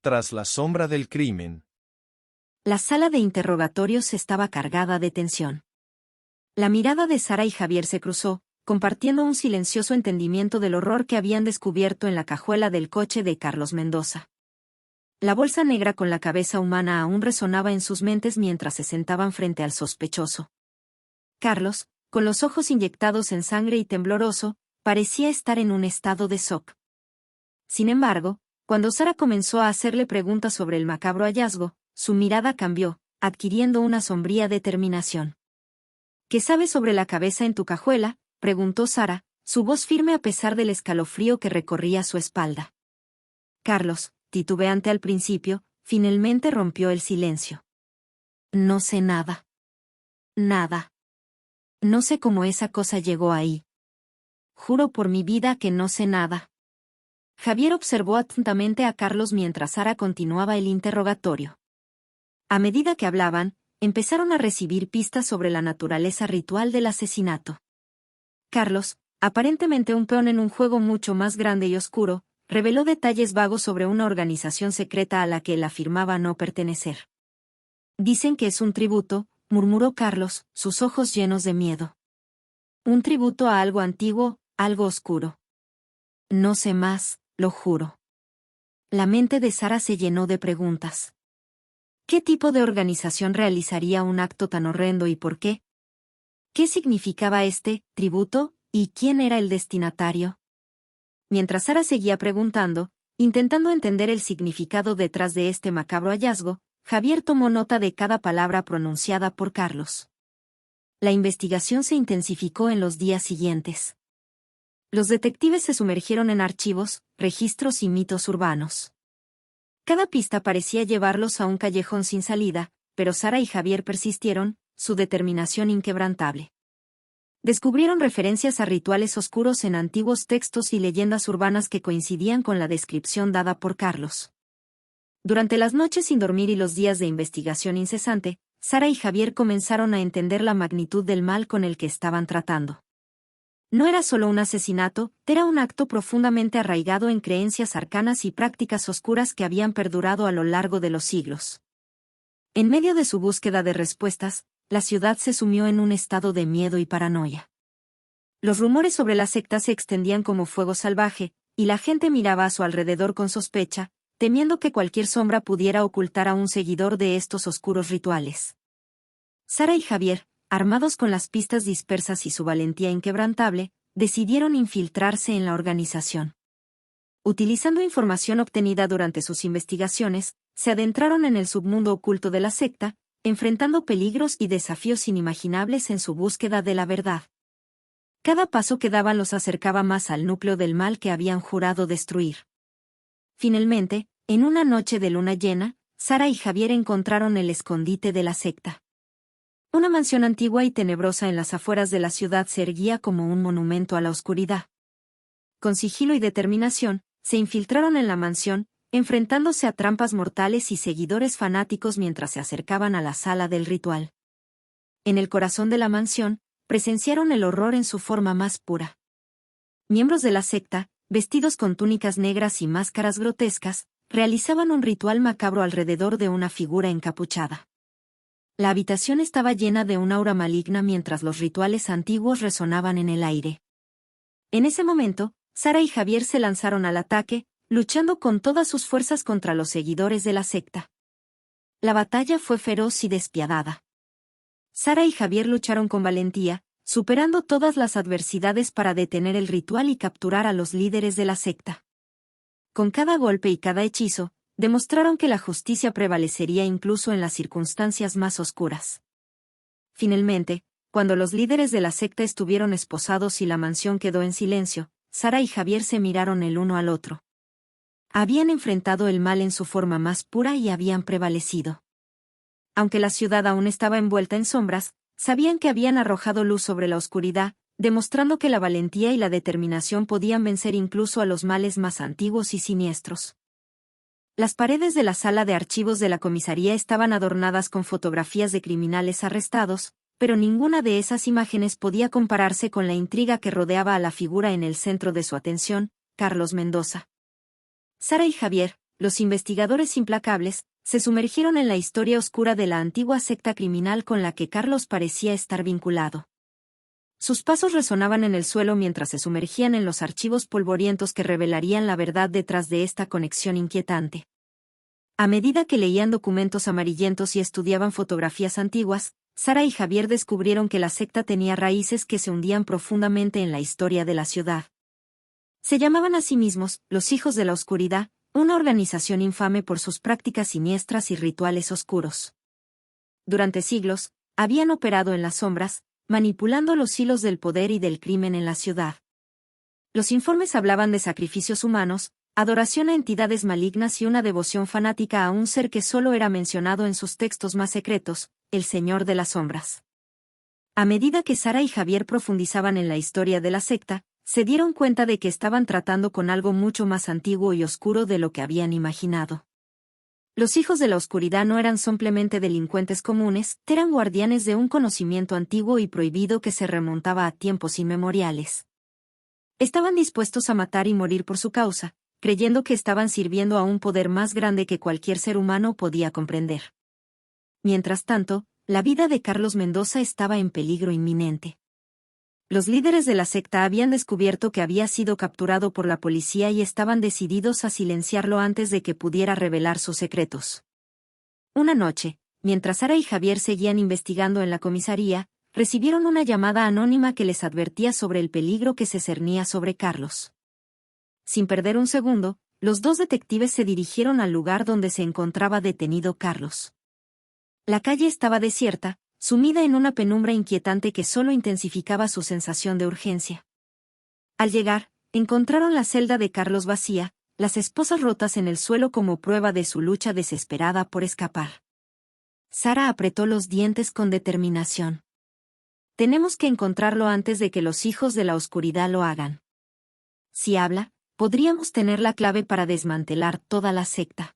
Tras la sombra del crimen. La sala de interrogatorios estaba cargada de tensión. La mirada de Sara y Javier se cruzó, compartiendo un silencioso entendimiento del horror que habían descubierto en la cajuela del coche de Carlos Mendoza. La bolsa negra con la cabeza humana aún resonaba en sus mentes mientras se sentaban frente al sospechoso. Carlos, con los ojos inyectados en sangre y tembloroso, parecía estar en un estado de shock. Sin embargo, cuando Sara comenzó a hacerle preguntas sobre el macabro hallazgo, su mirada cambió, adquiriendo una sombría determinación. ¿Qué sabes sobre la cabeza en tu cajuela?, preguntó Sara, su voz firme a pesar del escalofrío que recorría su espalda. Carlos, titubeante al principio, finalmente rompió el silencio. No sé nada. Nada. No sé cómo esa cosa llegó ahí. Juro por mi vida que no sé nada. Javier observó atentamente a Carlos mientras Sara continuaba el interrogatorio. A medida que hablaban, empezaron a recibir pistas sobre la naturaleza ritual del asesinato. Carlos, aparentemente un peón en un juego mucho más grande y oscuro, reveló detalles vagos sobre una organización secreta a la que él afirmaba no pertenecer. Dicen que es un tributo, murmuró Carlos, sus ojos llenos de miedo. Un tributo a algo antiguo, algo oscuro. No sé más, lo juro. La mente de Sara se llenó de preguntas. ¿Qué tipo de organización realizaría un acto tan horrendo y por qué? ¿Qué significaba este tributo, y quién era el destinatario? Mientras Sara seguía preguntando, intentando entender el significado detrás de este macabro hallazgo, Javier tomó nota de cada palabra pronunciada por Carlos. La investigación se intensificó en los días siguientes. Los detectives se sumergieron en archivos, registros y mitos urbanos. Cada pista parecía llevarlos a un callejón sin salida, pero Sara y Javier persistieron, su determinación inquebrantable. Descubrieron referencias a rituales oscuros en antiguos textos y leyendas urbanas que coincidían con la descripción dada por Carlos. Durante las noches sin dormir y los días de investigación incesante, Sara y Javier comenzaron a entender la magnitud del mal con el que estaban tratando. No era solo un asesinato, era un acto profundamente arraigado en creencias arcanas y prácticas oscuras que habían perdurado a lo largo de los siglos. En medio de su búsqueda de respuestas, la ciudad se sumió en un estado de miedo y paranoia. Los rumores sobre la secta se extendían como fuego salvaje, y la gente miraba a su alrededor con sospecha, temiendo que cualquier sombra pudiera ocultar a un seguidor de estos oscuros rituales. Sara y Javier, armados con las pistas dispersas y su valentía inquebrantable, decidieron infiltrarse en la organización. Utilizando información obtenida durante sus investigaciones, se adentraron en el submundo oculto de la secta, enfrentando peligros y desafíos inimaginables en su búsqueda de la verdad. Cada paso que daban los acercaba más al núcleo del mal que habían jurado destruir. Finalmente, en una noche de luna llena, Sara y Javier encontraron el escondite de la secta. Una mansión antigua y tenebrosa en las afueras de la ciudad se erguía como un monumento a la oscuridad. Con sigilo y determinación, se infiltraron en la mansión, enfrentándose a trampas mortales y seguidores fanáticos mientras se acercaban a la sala del ritual. En el corazón de la mansión, presenciaron el horror en su forma más pura. Miembros de la secta, vestidos con túnicas negras y máscaras grotescas, realizaban un ritual macabro alrededor de una figura encapuchada. La habitación estaba llena de un aura maligna mientras los rituales antiguos resonaban en el aire. En ese momento, Sara y Javier se lanzaron al ataque, luchando con todas sus fuerzas contra los seguidores de la secta. La batalla fue feroz y despiadada. Sara y Javier lucharon con valentía, superando todas las adversidades para detener el ritual y capturar a los líderes de la secta. Con cada golpe y cada hechizo, demostraron que la justicia prevalecería incluso en las circunstancias más oscuras. Finalmente, cuando los líderes de la secta estuvieron esposados y la mansión quedó en silencio, Sara y Javier se miraron el uno al otro. Habían enfrentado el mal en su forma más pura y habían prevalecido. Aunque la ciudad aún estaba envuelta en sombras, sabían que habían arrojado luz sobre la oscuridad, demostrando que la valentía y la determinación podían vencer incluso a los males más antiguos y siniestros. Las paredes de la sala de archivos de la comisaría estaban adornadas con fotografías de criminales arrestados, pero ninguna de esas imágenes podía compararse con la intriga que rodeaba a la figura en el centro de su atención, Carlos Mendoza. Sara y Javier, los investigadores implacables se sumergieron en la historia oscura de la antigua secta criminal con la que Carlos parecía estar vinculado. Sus pasos resonaban en el suelo mientras se sumergían en los archivos polvorientos que revelarían la verdad detrás de esta conexión inquietante. A medida que leían documentos amarillentos y estudiaban fotografías antiguas, Sara y Javier descubrieron que la secta tenía raíces que se hundían profundamente en la historia de la ciudad. Se llamaban a sí mismos los Hijos de la Oscuridad, una organización infame por sus prácticas siniestras y rituales oscuros. Durante siglos, habían operado en las sombras, manipulando los hilos del poder y del crimen en la ciudad. Los informes hablaban de sacrificios humanos, adoración a entidades malignas y una devoción fanática a un ser que solo era mencionado en sus textos más secretos, el Señor de las Sombras. A medida que Sara y Javier profundizaban en la historia de la secta, se dieron cuenta de que estaban tratando con algo mucho más antiguo y oscuro de lo que habían imaginado. Los Hijos de la Oscuridad no eran simplemente delincuentes comunes, eran guardianes de un conocimiento antiguo y prohibido que se remontaba a tiempos inmemoriales. Estaban dispuestos a matar y morir por su causa, creyendo que estaban sirviendo a un poder más grande que cualquier ser humano podía comprender. Mientras tanto, la vida de Carlos Mendoza estaba en peligro inminente. Los líderes de la secta habían descubierto que había sido capturado por la policía y estaban decididos a silenciarlo antes de que pudiera revelar sus secretos. Una noche, mientras Sara y Javier seguían investigando en la comisaría, recibieron una llamada anónima que les advertía sobre el peligro que se cernía sobre Carlos. Sin perder un segundo, los dos detectives se dirigieron al lugar donde se encontraba detenido Carlos. La calle estaba desierta, sumida en una penumbra inquietante que solo intensificaba su sensación de urgencia. Al llegar, encontraron la celda de Carlos vacía, las esposas rotas en el suelo como prueba de su lucha desesperada por escapar. Sara apretó los dientes con determinación. Tenemos que encontrarlo antes de que los Hijos de la Oscuridad lo hagan. Si habla, podríamos tener la clave para desmantelar toda la secta.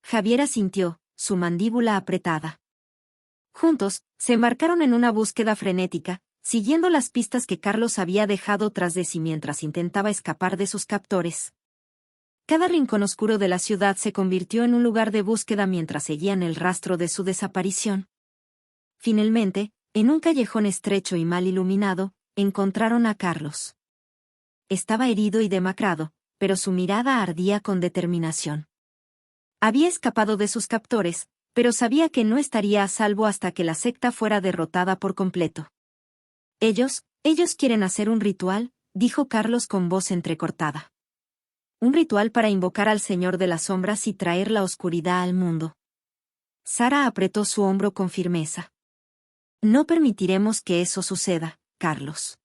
Javier asintió, su mandíbula apretada. Juntos, se embarcaron en una búsqueda frenética, siguiendo las pistas que Carlos había dejado tras de sí mientras intentaba escapar de sus captores. Cada rincón oscuro de la ciudad se convirtió en un lugar de búsqueda mientras seguían el rastro de su desaparición. Finalmente, en un callejón estrecho y mal iluminado, encontraron a Carlos. Estaba herido y demacrado, pero su mirada ardía con determinación. Había escapado de sus captores, pero sabía que no estaría a salvo hasta que la secta fuera derrotada por completo. Ellos quieren hacer un ritual, dijo Carlos con voz entrecortada. Un ritual para invocar al Señor de las Sombras y traer la oscuridad al mundo. Sara apretó su hombro con firmeza. No permitiremos que eso suceda, Carlos.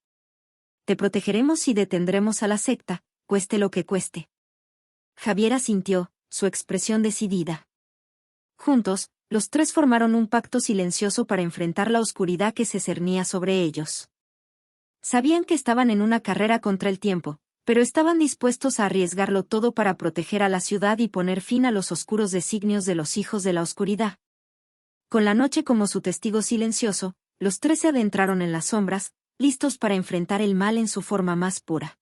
Te protegeremos y detendremos a la secta, cueste lo que cueste. Javier asintió, su expresión decidida. Juntos, los tres formaron un pacto silencioso para enfrentar la oscuridad que se cernía sobre ellos. Sabían que estaban en una carrera contra el tiempo, pero estaban dispuestos a arriesgarlo todo para proteger a la ciudad y poner fin a los oscuros designios de los Hijos de la Oscuridad. Con la noche como su testigo silencioso, los tres se adentraron en las sombras, listos para enfrentar el mal en su forma más pura.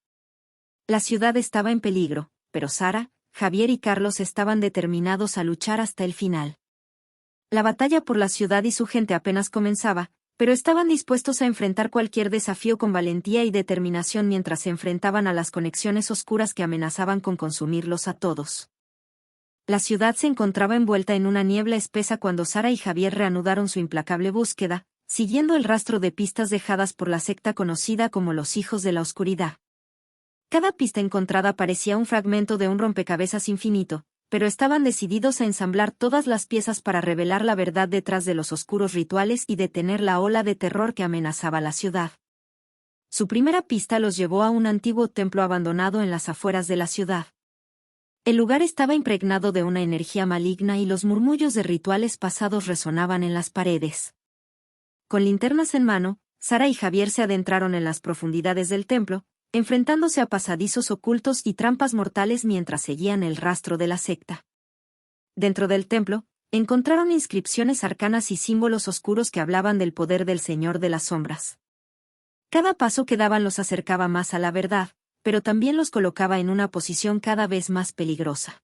La ciudad estaba en peligro, pero Sara, Javier y Carlos estaban determinados a luchar hasta el final. La batalla por la ciudad y su gente apenas comenzaba, pero estaban dispuestos a enfrentar cualquier desafío con valentía y determinación mientras se enfrentaban a las conexiones oscuras que amenazaban con consumirlos a todos. La ciudad se encontraba envuelta en una niebla espesa cuando Sara y Javier reanudaron su implacable búsqueda, siguiendo el rastro de pistas dejadas por la secta conocida como los Hijos de la Oscuridad. Cada pista encontrada parecía un fragmento de un rompecabezas infinito, pero estaban decididos a ensamblar todas las piezas para revelar la verdad detrás de los oscuros rituales y detener la ola de terror que amenazaba la ciudad. Su primera pista los llevó a un antiguo templo abandonado en las afueras de la ciudad. El lugar estaba impregnado de una energía maligna y los murmullos de rituales pasados resonaban en las paredes. Con linternas en mano, Sara y Javier se adentraron en las profundidades del templo, enfrentándose a pasadizos ocultos y trampas mortales mientras seguían el rastro de la secta. Dentro del templo, encontraron inscripciones arcanas y símbolos oscuros que hablaban del poder del Señor de las Sombras. Cada paso que daban los acercaba más a la verdad, pero también los colocaba en una posición cada vez más peligrosa.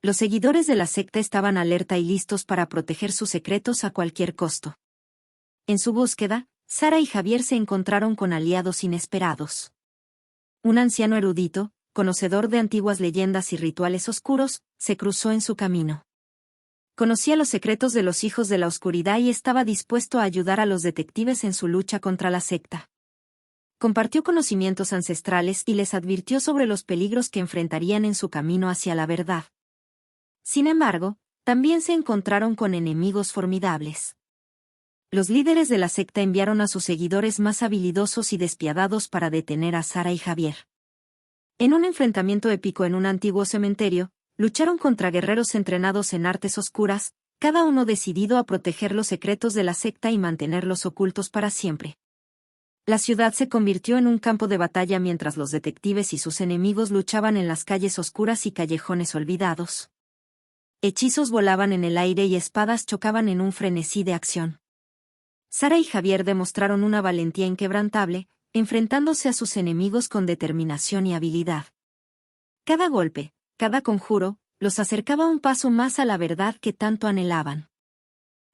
Los seguidores de la secta estaban alerta y listos para proteger sus secretos a cualquier costo. En su búsqueda, Sara y Javier se encontraron con aliados inesperados. Un anciano erudito, conocedor de antiguas leyendas y rituales oscuros, se cruzó en su camino. Conocía los secretos de los hijos de la oscuridad y estaba dispuesto a ayudar a los detectives en su lucha contra la secta. Compartió conocimientos ancestrales y les advirtió sobre los peligros que enfrentarían en su camino hacia la verdad. Sin embargo, también se encontraron con enemigos formidables. Los líderes de la secta enviaron a sus seguidores más habilidosos y despiadados para detener a Sara y Javier. En un enfrentamiento épico en un antiguo cementerio, lucharon contra guerreros entrenados en artes oscuras, cada uno decidido a proteger los secretos de la secta y mantenerlos ocultos para siempre. La ciudad se convirtió en un campo de batalla mientras los detectives y sus enemigos luchaban en las calles oscuras y callejones olvidados. Hechizos volaban en el aire y espadas chocaban en un frenesí de acción. Sara y Javier demostraron una valentía inquebrantable, enfrentándose a sus enemigos con determinación y habilidad. Cada golpe, cada conjuro, los acercaba un paso más a la verdad que tanto anhelaban.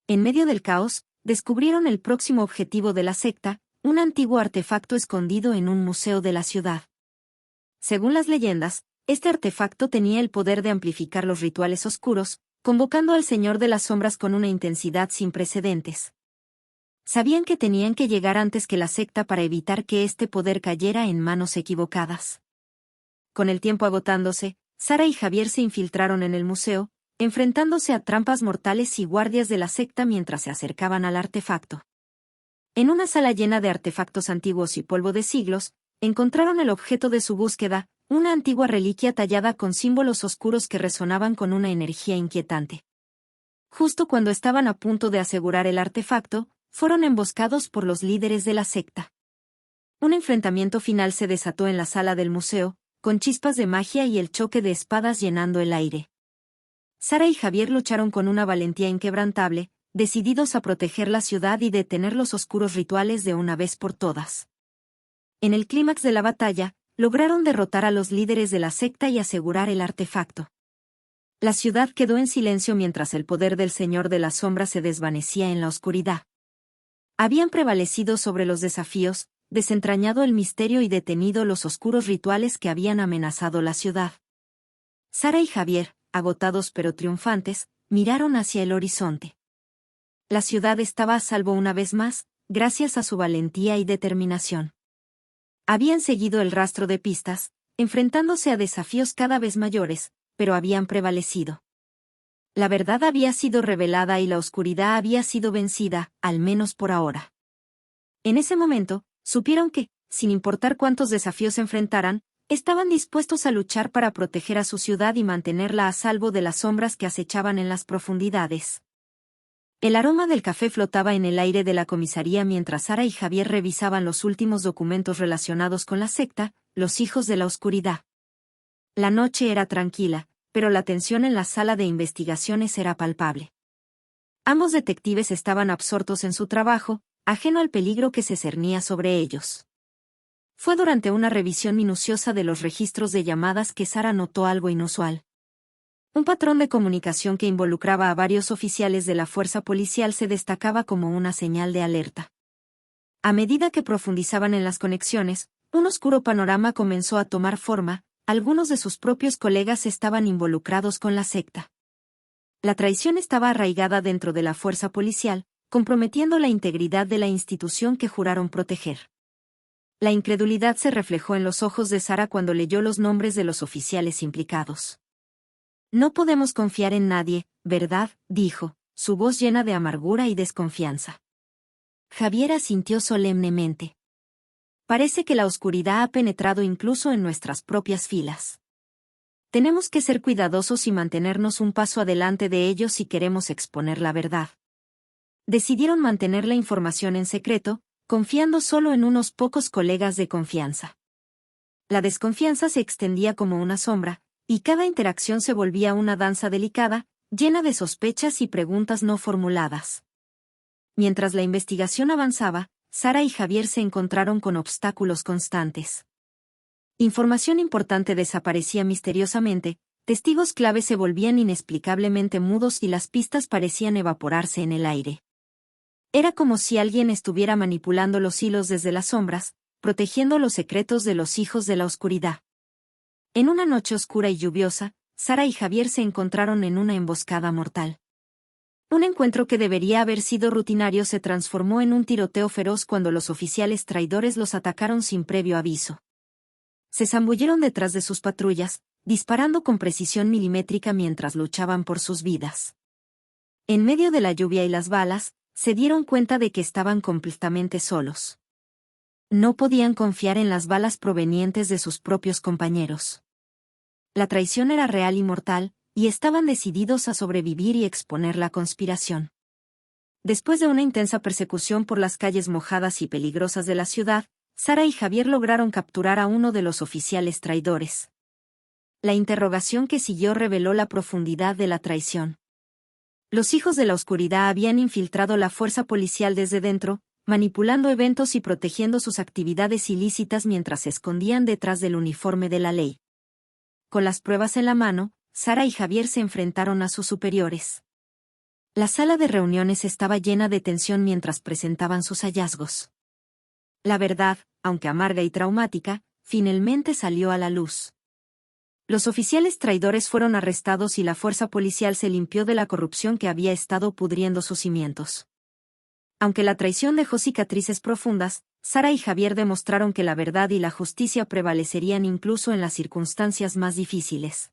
En medio del caos, descubrieron el próximo objetivo de la secta, un antiguo artefacto escondido en un museo de la ciudad. Según las leyendas, este artefacto tenía el poder de amplificar los rituales oscuros, convocando al Señor de las Sombras con una intensidad sin precedentes. Sabían que tenían que llegar antes que la secta para evitar que este poder cayera en manos equivocadas. Con el tiempo agotándose, Sara y Javier se infiltraron en el museo, enfrentándose a trampas mortales y guardias de la secta mientras se acercaban al artefacto. En una sala llena de artefactos antiguos y polvo de siglos, encontraron el objeto de su búsqueda, una antigua reliquia tallada con símbolos oscuros que resonaban con una energía inquietante. Justo cuando estaban a punto de asegurar el artefacto, fueron emboscados por los líderes de la secta. Un enfrentamiento final se desató en la sala del museo, con chispas de magia y el choque de espadas llenando el aire. Sara y Javier lucharon con una valentía inquebrantable, decididos a proteger la ciudad y detener los oscuros rituales de una vez por todas. En el clímax de la batalla, lograron derrotar a los líderes de la secta y asegurar el artefacto. La ciudad quedó en silencio mientras el poder del Señor de las Sombras se desvanecía en la oscuridad. Habían prevalecido sobre los desafíos, desentrañado el misterio y detenido los oscuros rituales que habían amenazado la ciudad. Sara y Javier, agotados pero triunfantes, miraron hacia el horizonte. La ciudad estaba a salvo una vez más, gracias a su valentía y determinación. Habían seguido el rastro de pistas, enfrentándose a desafíos cada vez mayores, pero habían prevalecido. La verdad había sido revelada y la oscuridad había sido vencida, al menos por ahora. En ese momento, supieron que, sin importar cuántos desafíos enfrentaran, estaban dispuestos a luchar para proteger a su ciudad y mantenerla a salvo de las sombras que acechaban en las profundidades. El aroma del café flotaba en el aire de la comisaría mientras Sara y Javier revisaban los últimos documentos relacionados con la secta, los hijos de la oscuridad. La noche era tranquila, pero la tensión en la sala de investigaciones era palpable. Ambos detectives estaban absortos en su trabajo, ajeno al peligro que se cernía sobre ellos. Fue durante una revisión minuciosa de los registros de llamadas que Sara notó algo inusual. Un patrón de comunicación que involucraba a varios oficiales de la fuerza policial se destacaba como una señal de alerta. A medida que profundizaban en las conexiones, un oscuro panorama comenzó a tomar forma. Algunos de sus propios colegas estaban involucrados con la secta. La traición estaba arraigada dentro de la fuerza policial, comprometiendo la integridad de la institución que juraron proteger. La incredulidad se reflejó en los ojos de Sara cuando leyó los nombres de los oficiales implicados. No podemos confiar en nadie, ¿verdad?, dijo, su voz llena de amargura y desconfianza. Javier asintió solemnemente. Parece que la oscuridad ha penetrado incluso en nuestras propias filas. Tenemos que ser cuidadosos y mantenernos un paso adelante de ellos si queremos exponer la verdad. Decidieron mantener la información en secreto, confiando solo en unos pocos colegas de confianza. La desconfianza se extendía como una sombra, y cada interacción se volvía una danza delicada, llena de sospechas y preguntas no formuladas. Mientras la investigación avanzaba, Sara y Javier se encontraron con obstáculos constantes. Información importante desaparecía misteriosamente, Testigos clave se volvían inexplicablemente mudos y las pistas parecían evaporarse en el aire. Era como si alguien estuviera manipulando los hilos desde las sombras, protegiendo los secretos de los hijos de la oscuridad. En una noche oscura y lluviosa, Sara y Javier se encontraron en una emboscada mortal. Un encuentro que debería haber sido rutinario se transformó en un tiroteo feroz cuando los oficiales traidores los atacaron sin previo aviso. Se zambulleron detrás de sus patrullas, disparando con precisión milimétrica mientras luchaban por sus vidas. En medio de la lluvia y las balas, se dieron cuenta de que estaban completamente solos. No podían confiar en las balas provenientes de sus propios compañeros. La traición era real y mortal, y estaban decididos a sobrevivir y exponer la conspiración. Después de una intensa persecución por las calles mojadas y peligrosas de la ciudad, Sara y Javier lograron capturar a uno de los oficiales traidores. La interrogación que siguió reveló la profundidad de la traición. Los hijos de la oscuridad habían infiltrado la fuerza policial desde dentro, manipulando eventos y protegiendo sus actividades ilícitas mientras se escondían detrás del uniforme de la ley. Con las pruebas en la mano, Sara y Javier se enfrentaron a sus superiores. La sala de reuniones estaba llena de tensión mientras presentaban sus hallazgos. La verdad, aunque amarga y traumática, finalmente salió a la luz. Los oficiales traidores fueron arrestados y la fuerza policial se limpió de la corrupción que había estado pudriendo sus cimientos. Aunque la traición dejó cicatrices profundas, Sara y Javier demostraron que la verdad y la justicia prevalecerían incluso en las circunstancias más difíciles.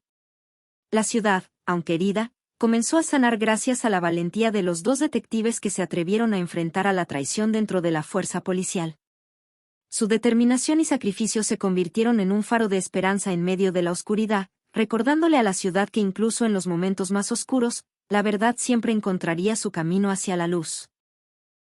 La ciudad, aunque herida, comenzó a sanar gracias a la valentía de los dos detectives que se atrevieron a enfrentar a la traición dentro de la fuerza policial. Su determinación y sacrificio se convirtieron en un faro de esperanza en medio de la oscuridad, recordándole a la ciudad que incluso en los momentos más oscuros, la verdad siempre encontraría su camino hacia la luz.